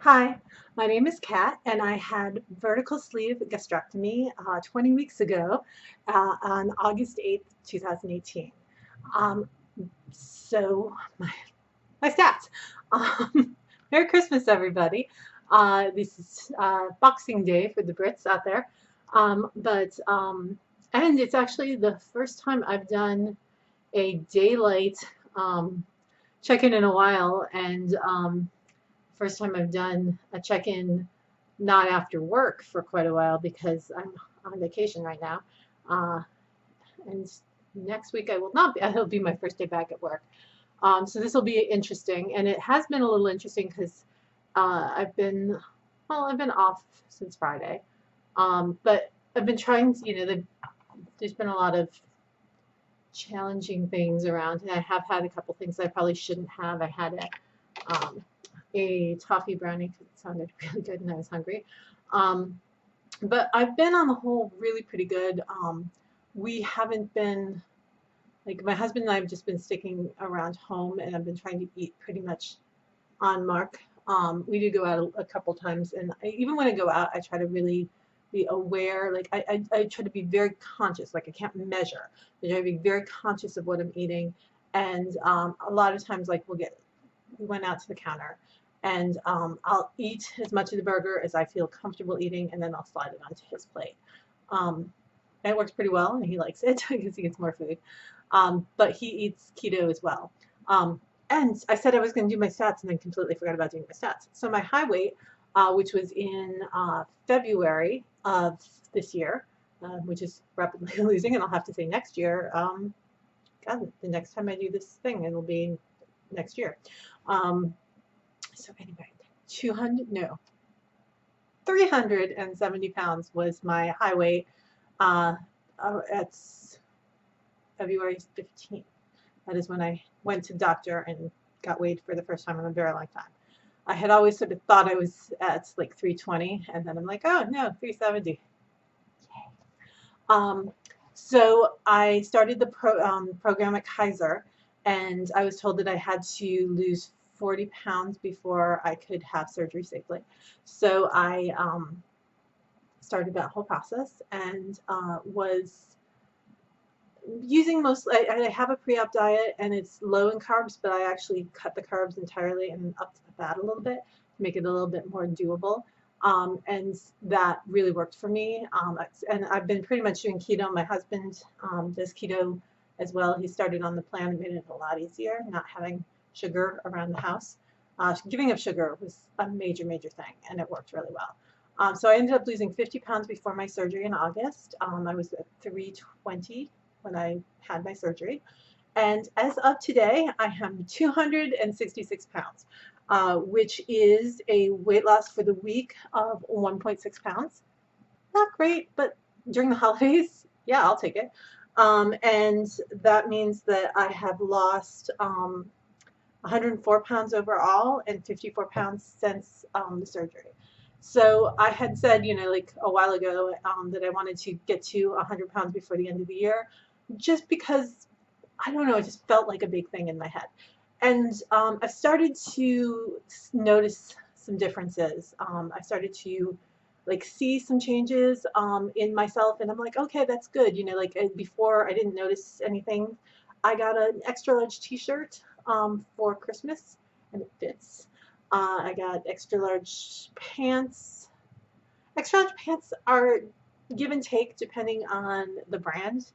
Hi, my name is Kat, and I had vertical sleeve gastrectomy 20 weeks ago on August 8th, 2018. Um, my stats. Merry Christmas, everybody. This is Boxing Day for the Brits out there. And it's actually the first time I've done a daylight um, check-in in a while, and first time I've done a check-in not after work for quite a while because I'm on vacation right now. Uh, and next week I will not be, it'll be my first day back at work. So this will be interesting. And it has been a little interesting because I've been off since Friday. But I've been trying to, there's been a lot of challenging things around, and I have had a couple things I probably shouldn't have. I had a toffee brownie because it sounded really good and I was hungry. Um, but I've been on the whole really pretty good. We haven't been, like, my husband and I have just been sticking around home, and I've been trying to eat pretty much on mark. We do go out a couple times, and even when I go out, I try to really be aware. Like, I try to be very conscious. Like, I can't measure. I try to be very conscious of what I'm eating. And a lot of times, like, we went out to the counter, and I'll eat as much of the burger as I feel comfortable eating, and then I'll slide it onto his plate. Um, and it works pretty well, and he likes it because he gets more food. But he eats keto as well. And I said I was going to do my stats and then completely forgot about doing my stats. So my high weight, which was in February of this year, which is rapidly losing, and I'll have to say next year, God, the next time I do this thing, it'll be next year. So anyway, 200, no, 370 pounds was my high weight at February 15th. That is when I went to the doctor and got weighed for the first time in a very long time. I had always sort of thought I was at like 320, and then I'm like, oh no, 370. Um, so I started the program at Kaiser, and I was told that I had to lose 40 pounds before I could have surgery safely. So I started that whole process and was using I have a pre-op diet, and it's low in carbs, but I actually cut the carbs entirely and upped the fat a little bit to make it a little bit more doable. And that really worked for me. And I've been pretty much doing keto. My husband does keto as well. He started on the plan and made it a lot easier, not having sugar around the house. Giving up sugar was a major, major thing, and it worked really well. So I ended up losing 50 pounds before my surgery in August. I was at 320 when I had my surgery. And as of today, I am 266 pounds, which is a weight loss for the week of 1.6 pounds. Not great, but during the holidays, yeah, I'll take it. And that means that I have lost 104 pounds overall and 54 pounds since the surgery. So I had said, like a while ago, that I wanted to get to 100 pounds before the end of the year, just because, I don't know, it just felt like a big thing in my head. And I started to notice some differences. I started to like see some changes in myself, and I'm like, okay, that's good. Like before I didn't notice anything. I got an extra large t-shirt for Christmas, and it fits. I got extra large pants. Extra large pants are give and take depending on the brand.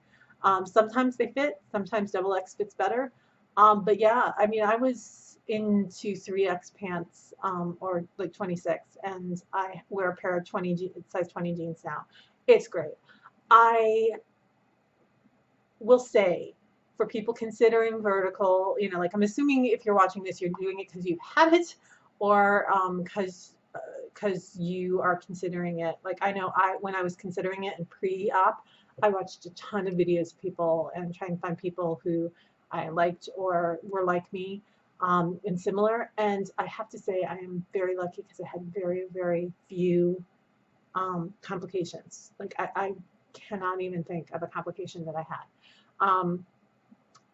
Sometimes they fit, sometimes double X fits better. But yeah, I mean, I was into 3X pants or like 26, and I wear a pair of size 20 jeans now. It's great. I will say, for people considering vertical, like, I'm assuming if you're watching this, you're doing it because you have it, or because you are considering it. Like, I know when I was considering it in pre-op, I watched a ton of videos of people and trying to find people who I liked or were like me and similar. And I have to say I am very lucky because I had very, very few complications. Like, I cannot even think of a complication that I had.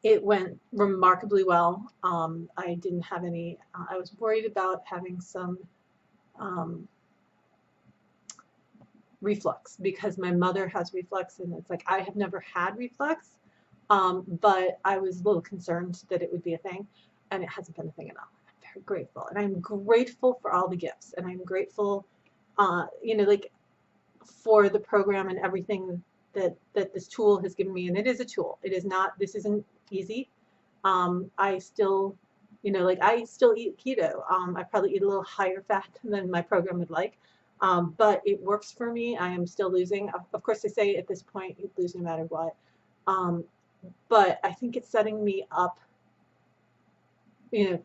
It went remarkably well. I didn't have any, I was worried about having some um, reflux because my mother has reflux, and it's like I have never had reflux, but I was a little concerned that it would be a thing, and it hasn't been a thing at all. I'm very grateful, and I'm grateful for all the gifts, and I'm grateful, like for the program and everything that this tool has given me. And it is a tool. It is not. This isn't easy. I still, like I still eat keto. I probably eat a little higher fat than my program would like. But it works for me. I am still losing. Of course, they say at this point you lose no matter what. Um, but I think it's setting me up,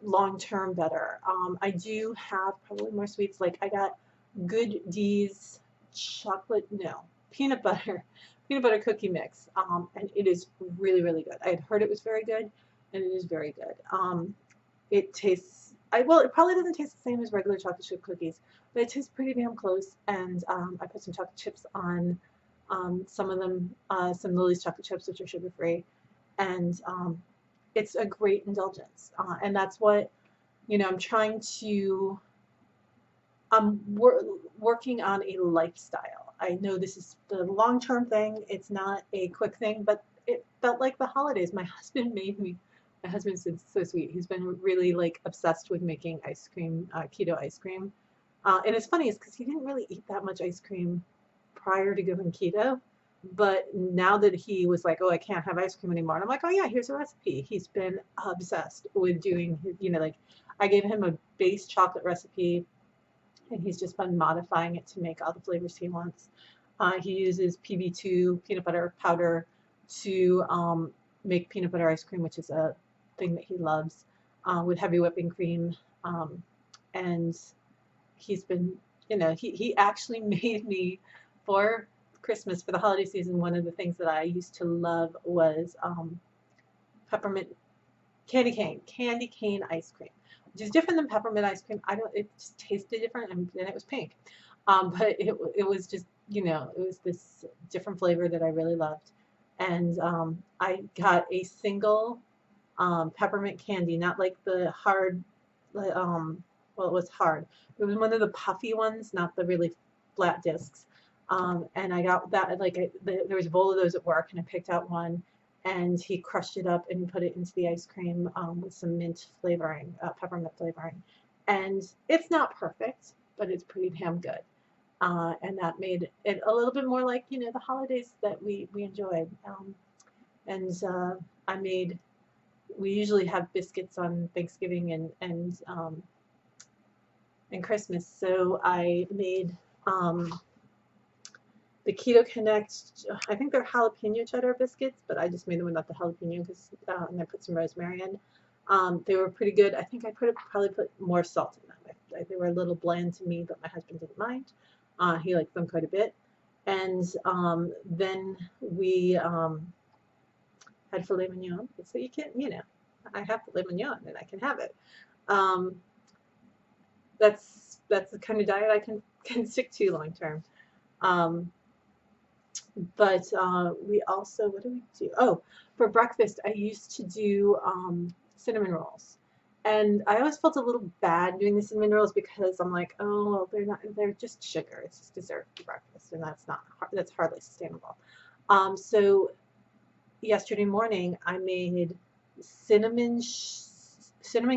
long term better. I do have probably more sweets. Like I got Good D's chocolate, no, peanut butter, peanut butter cookie mix, and it is really, really good. I had heard it was very good, and it is very good. It tastes, well, it probably doesn't taste the same as regular chocolate chip cookies, but it tastes pretty damn close. And I put some chocolate chips on some of them, some Lily's chocolate chips, which are sugar free, and it's a great indulgence. And that's what, I'm trying to, working on a lifestyle. I know this is the long-term thing. It's not a quick thing, but it felt like the holidays. My husband's been so sweet. He's been really like obsessed with making ice cream, keto ice cream. And it's funny is because he didn't really eat that much ice cream prior to going keto. But now that he was like, oh, I can't have ice cream anymore. And I'm like, oh yeah, here's a recipe. He's been obsessed with doing his, like I gave him a base chocolate recipe, and he's just been modifying it to make all the flavors he wants. He uses PB2 peanut butter powder to make peanut butter ice cream, which is a thing that he loves, with heavy whipping cream. And he's been, he actually made me for Christmas, for the holiday season, one of the things that I used to love was peppermint candy cane ice cream, which is different than peppermint ice cream. It just tasted different, and it was pink. But it was just, it was this different flavor that I really loved. And I got a single peppermint candy, not like the hard, well, it was hard. It was one of the puffy ones, not the really flat discs. And I got that, there was a bowl of those at work, and I picked out one, and he crushed it up and put it into the ice cream with some mint flavoring, peppermint flavoring. And it's not perfect, but it's pretty damn good. And that made it a little bit more like, the holidays that we enjoyed. And we usually have biscuits on Thanksgiving and Christmas. So I made the Keto Connect, I think they're jalapeno cheddar biscuits, but I just made them without the jalapeno and I put some rosemary in. They were pretty good. I think I probably put more salt in them. They were a little bland to me, but my husband didn't mind. He liked them quite a bit. And then we had filet mignon. So you can't, I have filet mignon and I can have it. That's the kind of diet I can stick to long term. But we also, what do we do? Oh, for breakfast, I used to do cinnamon rolls. And I always felt a little bad doing the cinnamon rolls because I'm like, oh, well, they're just sugar. It's just dessert for breakfast, and that's hardly sustainable. So yesterday morning, I made cinnamon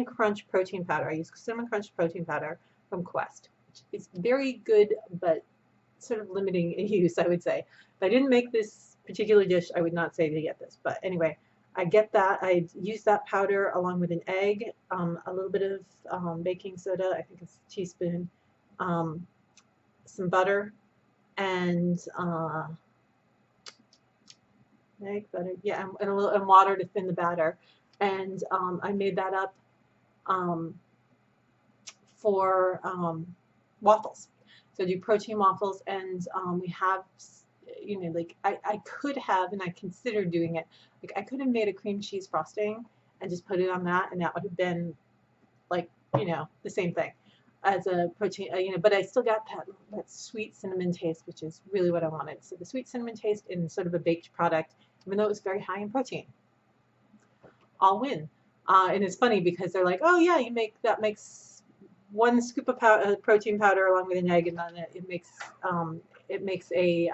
crunch protein powder. I used cinnamon crunch protein powder from Quest, which is very good, but sort of limiting in use, I would say. If I didn't make this particular dish, I would not say to get this. But anyway, I get that. I use that powder along with an egg, a little bit of baking soda, I think it's a teaspoon, some butter, and egg, butter, yeah, and water to thin the batter. And I made that up for waffles. So I do protein waffles, and we have, like I could have, and I considered doing it, like I could have made a cream cheese frosting and just put it on that, and that would have been like, the same thing as a protein, but I still got that sweet cinnamon taste, which is really what I wanted. So the sweet cinnamon taste in sort of a baked product, even though it was very high in protein. I'll win. And it's funny because they're like, oh yeah, that makes one scoop of protein powder along with an egg, and then it makes a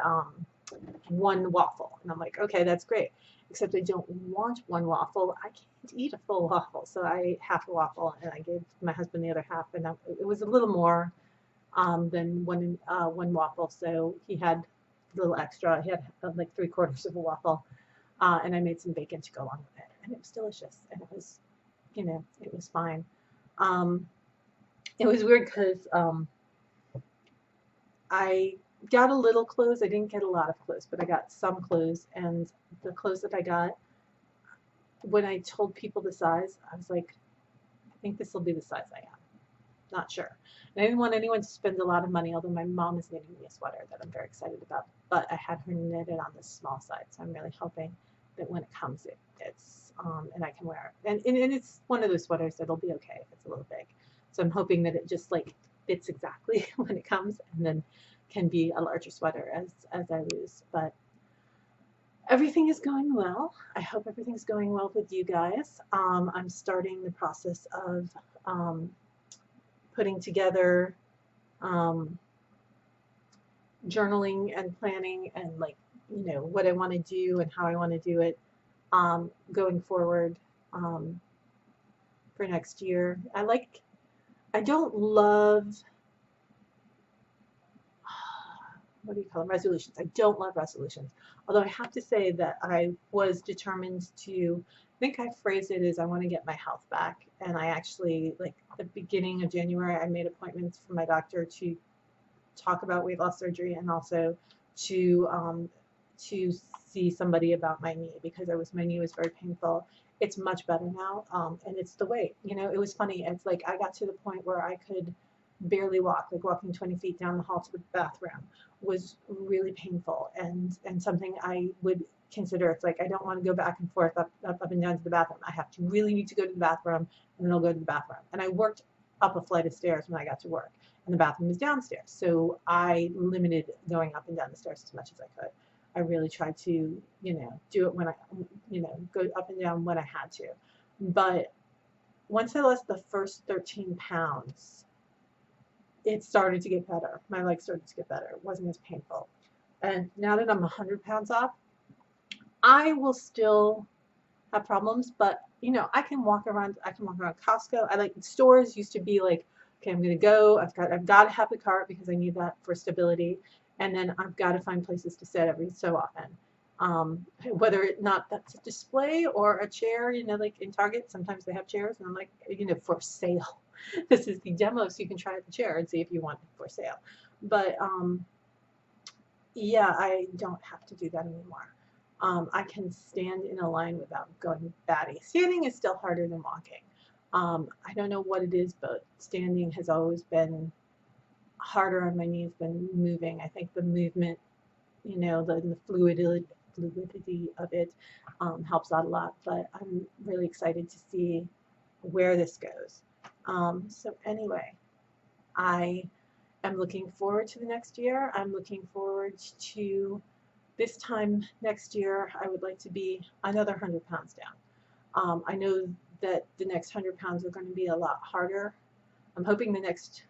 one waffle. And I'm like, okay, that's great. Except I don't want one waffle. I can't eat a full waffle, so I ate half a waffle, and I gave my husband the other half, and it was a little more than one waffle, so he had a little extra. He had like 3/4 of a waffle, and I made some bacon to go along with it, and it was delicious, and it was, it was fine. Um, it was weird because I got a little clothes. I didn't get a lot of clothes, but I got some clothes, and the clothes that I got, when I told people the size, I was like, I think this will be the size I am. Not sure. And I didn't want anyone to spend a lot of money, although my mom is knitting me a sweater that I'm very excited about. But I had her knit it on the small side, so I'm really hoping that when it comes, it's and I can wear it. And it's one of those sweaters that'll be okay if it's a little big. So I'm hoping that it just like fits exactly when it comes, and then can be a larger sweater as I lose. But everything is going well. I hope everything's going well with you guys. I'm starting the process of putting together journaling and planning, and like, what I want to do and how I want to do it going forward for next year. I don't love, what do you call them, resolutions. I don't love resolutions. Although I have to say that I was determined to, I think I phrased it as I want to get my health back. And I actually, like, the beginning of January, I made appointments for my doctor to talk about weight loss surgery, and also to see somebody about my knee, because my knee was very painful. It's much better now, and it's the weight. It was funny. It's like I got to the point where I could barely walk. Like walking 20 feet down the hall to the bathroom was really painful, and something I would consider. It's like I don't want to go back and forth up and down to the bathroom. I have to really need to go to the bathroom, and then I'll go to the bathroom. And I worked up a flight of stairs when I got to work, and the bathroom was downstairs. So I limited going up and down the stairs as much as I could. I really tried to, do it when I, go up and down when I had to. But once I lost the first 13 pounds, it started to get better. My legs started to get better. It wasn't as painful. And now that I'm 100 pounds off, I will still have problems, but I can walk around. I can walk around Costco. I like stores used to be like, okay, I'm gonna go. I've got to have the cart because I need that for stability, and then I've got to find places to sit every so often. Whether it's not that's a display or a chair, like in Target, sometimes they have chairs, and I'm like, for sale. This is the demo, so you can try the chair and see if you want it for sale. But yeah, I don't have to do that anymore. I can stand in a line without going batty. Standing is still harder than walking. I don't know what it is, but standing has always been harder on my knees than moving. I think the movement, the fluidity of it helps out a lot. But I'm really excited to see where this goes. So anyway, I am looking forward to the next year. I'm looking forward to this time next year. I would like to be another 100 pounds down. I know that the next 100 pounds are going to be a lot harder. I'm hoping the next,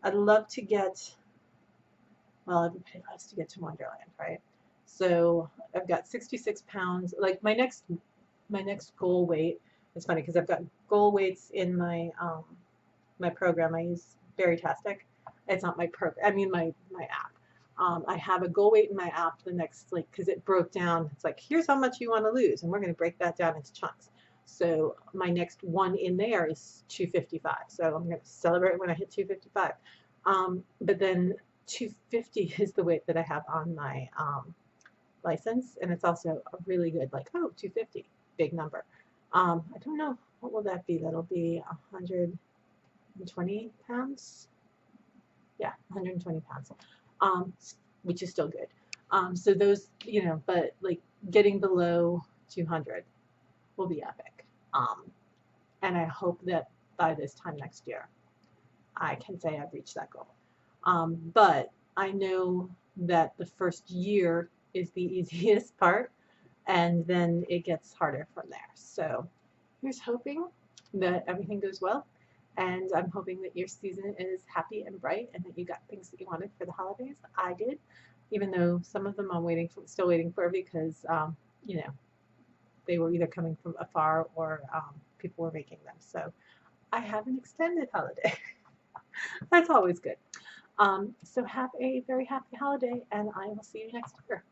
I'd love to get, well, everybody loves to get to Wonderland, right? So I've got 66 pounds. Like my next goal weight, it's funny because I've got goal weights in my my program. I use Verytastic. It's not my program. I mean my app. I have a goal weight in my app. The next, because it broke down. It's like, here's how much you want to lose, and we're going to break that down into chunks. So my next one in there is 255. So I'm going to celebrate when I hit 255. But then 250 is the weight that I have on my license, and it's also a really good, 250, big number. I don't know, what will that be? That'll be 120 pounds. Yeah, 120 pounds, which is still good. So those, but getting below 200 will be epic. And I hope that by this time next year, I can say I've reached that goal. But I know that the first year is the easiest part, and then it gets harder from there. So here's hoping that everything goes well, And I'm hoping that your season is happy and bright and that you got things that you wanted for the holidays. I did, even though some of them I'm still waiting for because, you know, they were either coming from afar or people were making them. So I have an extended holiday. That's always good. So have a very happy holiday, and I will see you next year.